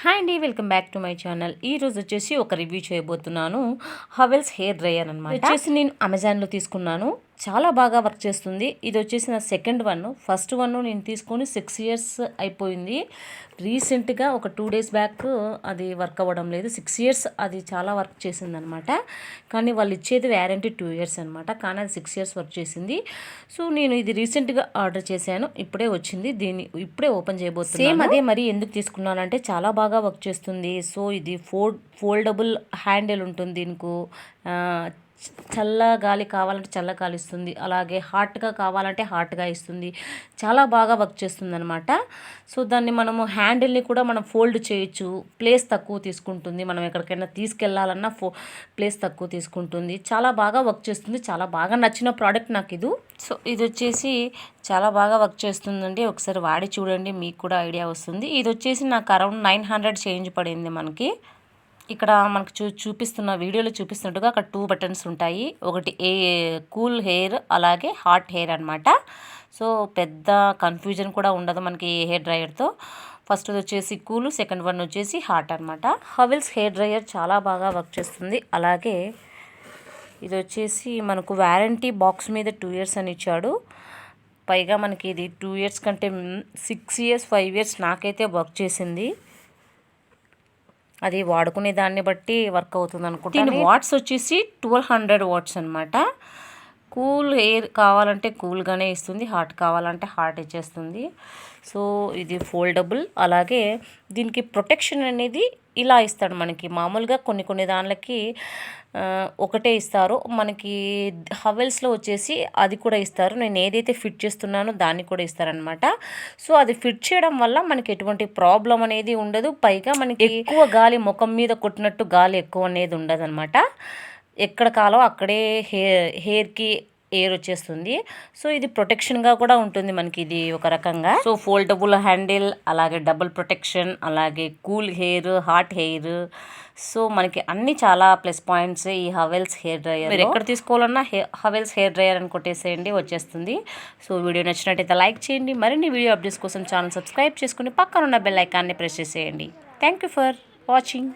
Hi అండి, welcome back to my channel. ఈ రోజు వచ్చేసి ఒక రివ్యూ చేయబోతున్నాను. హవెల్స్ హెయిర్ డ్రయర్ అనమాట. వచ్చేసి నేను అమెజాన్లో తీసుకున్నాను. చాలా బాగా వర్క్ చేస్తుంది. ఇది వచ్చేసి నా సెకండ్ వన్. ఫస్ట్ వన్ నేను తీసుకొని 6 years అయిపోయింది. రీసెంట్గా ఒక 2 days బ్యాక్ అది వర్క్ అవ్వడం లేదు. 6 years అది చాలా వర్క్ చేసింది అనమాట. కానీ వాళ్ళు ఇచ్చేది వ్యారంటీ 2 years అనమాట. కానీ అది 6 years వర్క్ చేసింది. సో నేను ఇది రీసెంట్గా ఆర్డర్ చేశాను. ఇప్పుడే వచ్చింది. దీన్ని ఇప్పుడే ఓపెన్ చేయబోతున్నాను. సేమ్ అదే మరి ఎందుకు తీసుకున్నానంటే చాలా బాగా వర్క్ చేస్తుంది. సో ఇది ఫోల్డబుల్ హ్యాండిల్ ఉంటుంది. దీనికి చల్ల గాలి కావాలంటే చల్ల గాలి ఇస్తుంది, అలాగే హాట్గా కావాలంటే హాట్గా ఇస్తుంది. చాలా బాగా వర్క్ చేస్తుంది అనమాట. సో దాన్ని మనము హ్యాండిల్ని కూడా మనం ఫోల్డ్ చేయొచ్చు. ప్లేస్ తక్కువ తీసుకుంటుంది. మనం ఎక్కడికైనా తీసుకెళ్ళాలన్నా ప్లేస్ తక్కువ తీసుకుంటుంది. చాలా బాగా వర్క్ చేస్తుంది. చాలా బాగా నచ్చిన ప్రోడక్ట్ నాకు ఇది. సో ఇది వచ్చేసి చాలా బాగా వర్క్ చేస్తుందండి. ఒకసారి వాడి చూడండి, మీకు కూడా ఐడియా వస్తుంది. ఇది వచ్చేసి నాకు అరౌండ్ 900 చేంజ్ పడింది మనకి. ఇక్కడ మనకు చూపిస్తున్న వీడియోలో చూపిస్తున్నట్టుగా అక్కడ 2 buttons ఉంటాయి. ఒకటి కూల్ హెయిర్, అలాగే హాట్ హెయిర్ అనమాట. సో పెద్ద కన్ఫ్యూజన్ కూడా ఉండదు మనకి హెయిర్ డ్రయర్తో. ఫస్ట్ వచ్చేసి కూల్, సెకండ్ వన్ వచ్చేసి హాట్ అనమాట. హవెల్స్ హెయిర్ డ్రయర్ చాలా బాగా వర్క్ చేస్తుంది. అలాగే ఇది వచ్చేసి మనకు వారంటీ బాక్స్ మీద 2 years అని ఇచ్చాడు. పైగా మనకి ఇది 2 years కంటే 6 years 5 years నాకైతే వర్క్ చేసింది. అది వాడుకునే దాన్ని బట్టి వర్క్ అవుతుంది అనుకుంటా. దీని వాట్స్ వచ్చేసి 1200 watts అనమాట. కూల్ ఎయిర్ కావాలంటే కూల్గానే ఇస్తుంది, హాట్ కావాలంటే హాట్ ఇచ్చేస్తుంది. సో ఇది ఫోల్డబుల్. అలాగే దీనికి ప్రొటెక్షన్ అనేది ఇలా ఇస్తాడు మనకి. మామూలుగా కొన్ని దానికి ఒకటే ఇస్తారు. మనకి హవెల్స్లో వచ్చేసి అది కూడా ఇస్తారు. నేను ఏదైతే ఫిట్ చేస్తున్నానో దాన్ని కూడా ఇస్తారనమాట. సో అది ఫిట్ చేయడం వల్ల మనకి ఎటువంటి ప్రాబ్లం అనేది ఉండదు. పైగా మనకి ఎక్కువ గాలి ముఖం మీద కొట్టినట్టు గాలి ఎక్కువ అనేది ఉండదు అనమాట. ఎక్కడ కాలో అక్కడే హెయిర్కి ఎయిర్ వచ్చేస్తుంది. సో ఇది ప్రొటెక్షన్గా కూడా ఉంటుంది మనకి ఇది ఒక రకంగా. సో ఫోల్డబుల్ హ్యాండిల్, అలాగే డబుల్ ప్రొటెక్షన్, అలాగే cool hair, hot hair. So మనకి అన్ని చాలా ప్లస్ పాయింట్స్ ఈ హవెల్స్ హెయిర్ డ్రయర్. మీరు ఎక్కడ తీసుకోవాలన్నా హవెల్స్ హెయిర్ డ్రయర్ అని కొట్టేసేయండి, వచ్చేస్తుంది. సో వీడియో నచ్చినట్టయితే లైక్ చేయండి. మరిన్ని వీడియో అప్డేట్స్ కోసం ఛానల్ సబ్స్క్రైబ్ చేసుకుని పక్కన ఉన్న బెల్ ఐకాన్ని ప్రెస్ చేసేయండి. Thank you for watching.